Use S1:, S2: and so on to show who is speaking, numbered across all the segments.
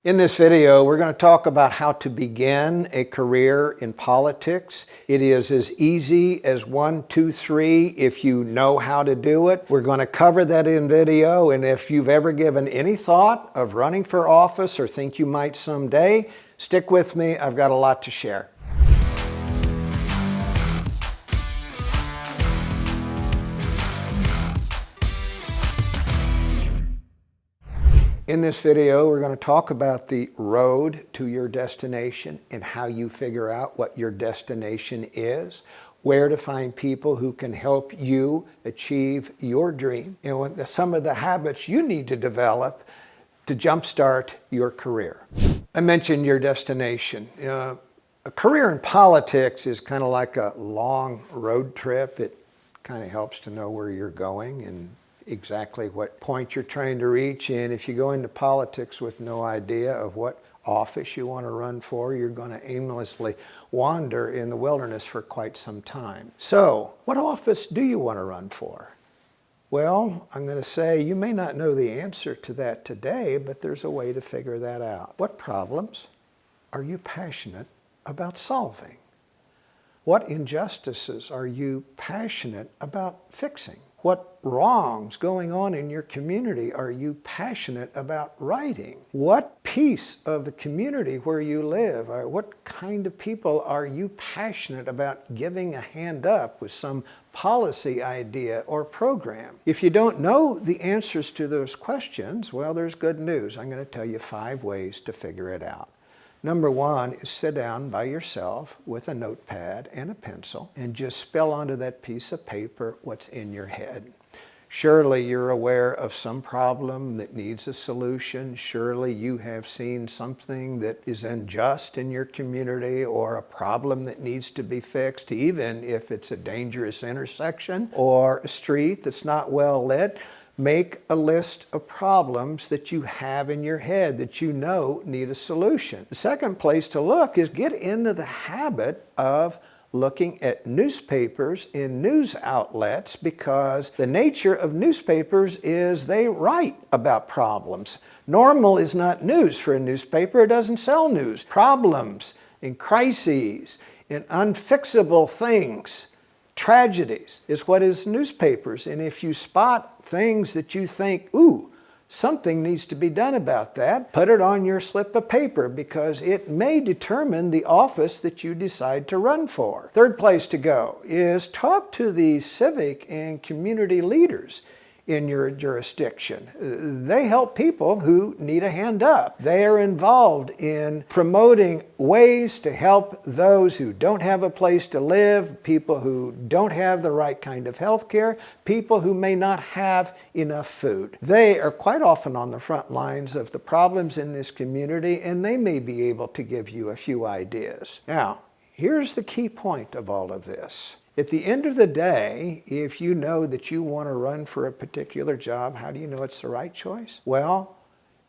S1: In this video, we're going to talk about how to begin a career in politics. It is as easy as 1, 2, 3 if you know how to do it. We're going to cover that in video, and if you've ever given any thought of running for office or think you might someday, stick with me. I've got a lot to share. In this video, we're going to talk about the road to your destination and how you figure out what your destination is, where to find people who can help you achieve your dream, and some of the habits you need to develop to jumpstart your career. I mentioned your destination. A career in politics is kind of like a long road trip. It kind of helps to know where you're going and exactly what point you're trying to reach. And if you go into politics with no idea of what office you want to run for, you're going to aimlessly wander in the wilderness for quite some time. So, what office do you want to run for? Well, I'm going to say you may not know the answer to that today, but there's a way to figure that out. What problems are you passionate about solving? What injustices are you passionate about fixing? What wrongs going on in your community are you passionate about righting? What piece of the community where you live, or what kind of people are you passionate about giving a hand up with some policy idea or program? If you don't know the answers to those questions, well, there's good news. I'm going to tell you 5 ways to figure it out. Number 1 is sit down by yourself with a notepad and a pencil and just spell onto that piece of paper what's in your head. Surely you're aware of some problem that needs a solution. Surely you have seen something that is unjust in your community or a problem that needs to be fixed, even if it's a dangerous intersection or a street that's not well lit. Make a list of problems that you have in your head that you know need a solution. The second place to look is get into the habit of looking at newspapers in news outlets, because the nature of newspapers is they write about problems. Normal is not news for a newspaper. It doesn't sell news. Problems and crises and unfixable things, tragedies, is what is newspapers. And if you spot things that you think, ooh, something needs to be done about that, put it on your slip of paper, because it may determine the office that you decide to run for. Third place to go is talk to the civic and community leaders in your jurisdiction. They help people who need a hand up. They are involved in promoting ways to help those who don't have a place to live, people who don't have the right kind of health care, people who may not have enough food. They are quite often on the front lines of the problems in this community, and they may be able to give you a few ideas. Now, here's the key point of all of this. At the end of the day, if you know that you want to run for a particular job, how do you know it's the right choice? Well,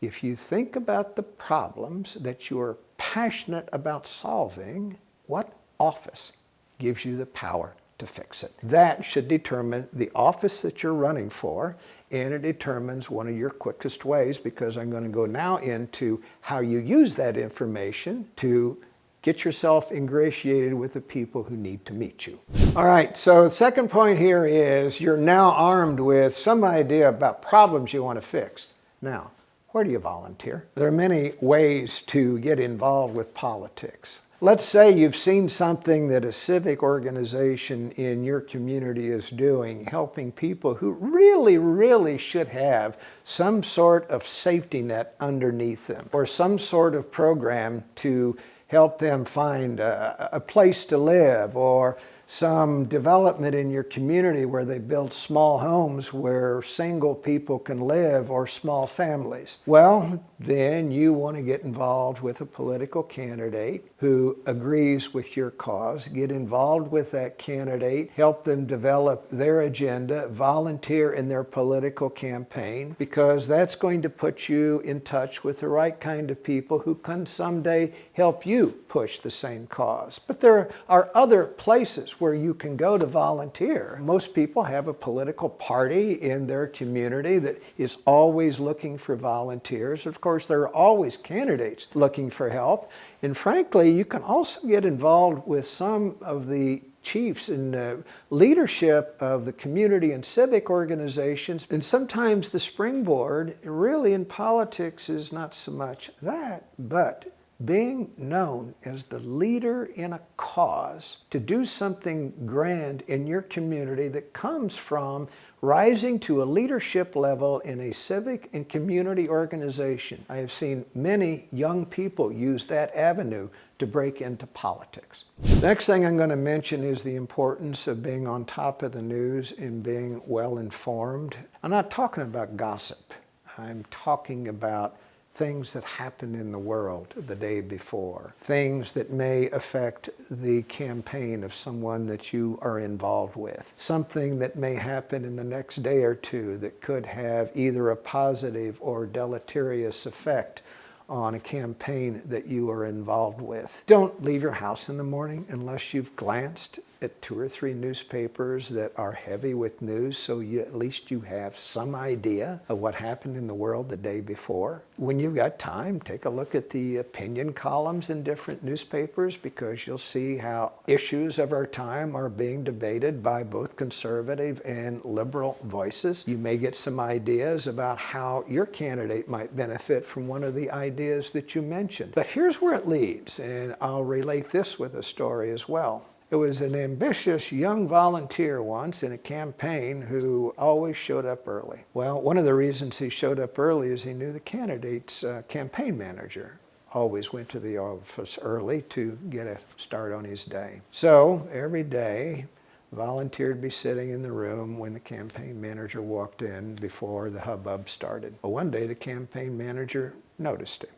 S1: if you think about the problems that you're passionate about solving, what office gives you the power to fix it? That should determine the office that you're running for, and it determines one of your quickest ways, because I'm going to go now into how you use that information to get yourself ingratiated with the people who need to meet you. All right, so the second point here is you're now armed with some idea about problems you want to fix. Now, where do you volunteer? There are many ways to get involved with politics. Let's say you've seen something that a civic organization in your community is doing, helping people who really should have some sort of safety net underneath them, or some sort of program to help them find a place to live, or some development in your community where they build small homes where single people can live, or small families. Well, then you want to get involved with a political candidate who agrees with your cause. Get involved with that candidate, help them develop their agenda, volunteer in their political campaign, because that's going to put you in touch with the right kind of people who can someday help you push the same cause. But there are other places places where you can go to volunteer. Most people have a political party in their community that is always looking for volunteers. Of course, there are always candidates looking for help. And frankly, you can also get involved with some of the chiefs and leadership of the community and civic organizations. And sometimes the springboard really in politics is not so much that, but being known as the leader in a cause to do something grand in your community that comes from rising to a leadership level in a civic and community organization. I have seen many young people use that avenue to break into politics. Next thing I'm going to mention is the importance of being on top of the news and being well informed. I'm not talking about gossip. I'm talking about things that happen in the world the day before, things that may affect the campaign of someone that you are involved with, something that may happen in the next day or two that could have either a positive or deleterious effect on a campaign that you are involved with. Don't leave your house in the morning unless you've glanced at 2 or 3 newspapers that are heavy with news, so at least you have some idea of what happened in the world the day before. When you've got time, take a look at the opinion columns in different newspapers, because you'll see how issues of our time are being debated by both conservative and liberal voices. You may get some ideas about how your candidate might benefit from one of the ideas that you mentioned. But here's where it leads, and I'll relate this with a story as well. It was an ambitious young volunteer once in a campaign who always showed up early. Well, one of the reasons he showed up early is he knew the candidate's campaign manager always went to the office early to get a start on his day. So every day, volunteer to be sitting in the room when the campaign manager walked in before the hubbub started. Well, one day the campaign manager noticed him.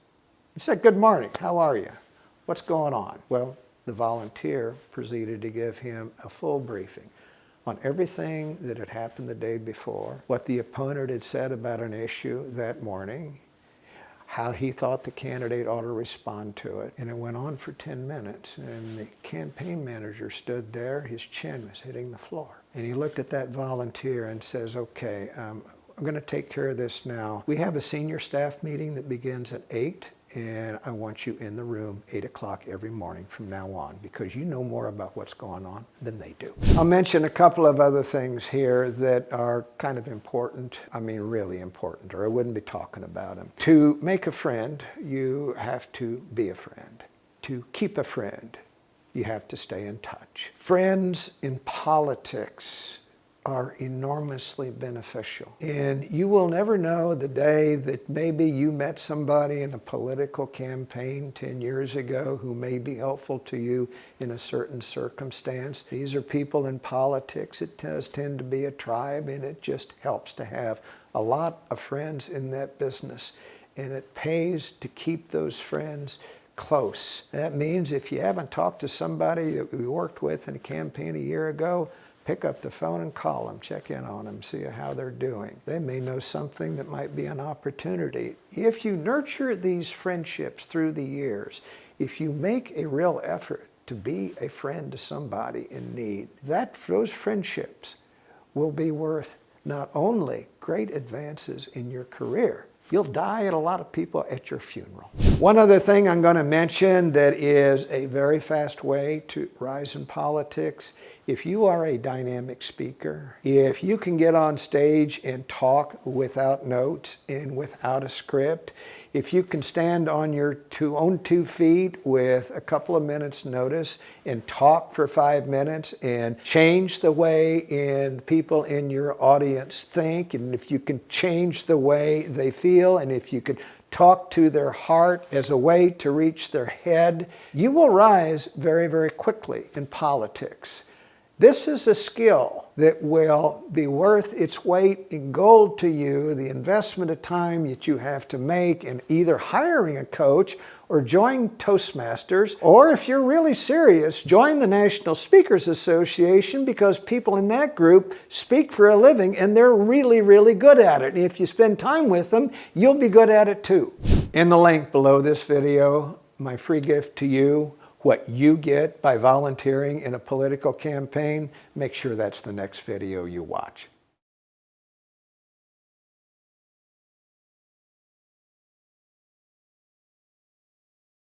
S1: He said, "Good morning, how are you? What's going on?" Well, the volunteer proceeded to give him a full briefing on everything that had happened the day before, what the opponent had said about an issue that morning, how he thought the candidate ought to respond to it. And it went on for 10 minutes, and the campaign manager stood there, his chin was hitting the floor. And he looked at that volunteer and says, "Okay, I'm going to take care of this now. We have a senior staff meeting that begins at 8. And I want you in the room 8 o'clock every morning from now on, because you know more about what's going on than they do." I'll mention a couple of other things here that are kind of important. I mean, really important, or I wouldn't be talking about them. To make a friend, you have to be a friend. To keep a friend, you have to stay in touch. Friends in politics are enormously beneficial. And you will never know the day that maybe you met somebody in a political campaign 10 years ago who may be helpful to you in a certain circumstance. These are people in politics. It does tend to be a tribe, and it just helps to have a lot of friends in that business. And it pays to keep those friends close. That means if you haven't talked to somebody that we worked with in a campaign a year ago, pick up the phone and call them, check in on them, see how they're doing. They may know something that might be an opportunity. If you nurture these friendships through the years, if you make a real effort to be a friend to somebody in need, those friendships will be worth not only great advances in your career, you'll die at a lot of people at your funeral. One other thing I'm going to mention that is a very fast way to rise in politics. If you are a dynamic speaker, if you can get on stage and talk without notes and without a script, if you can stand on your own 2 feet with a couple of minutes notice and talk for 5 minutes and change the way people in your audience think, and if you can change the way they feel, and if you could talk to their heart as a way to reach their head, you will rise very, very quickly in politics. This is a skill that will be worth its weight in gold to you, the investment of time that you have to make in either hiring a coach or join Toastmasters, or if you're really serious, join the National Speakers Association, because people in that group speak for a living and they're really, really good at it. And if you spend time with them, you'll be good at it too. In the link below this video, my free gift to you what you get by volunteering in a political campaign, make sure that's the next video you watch.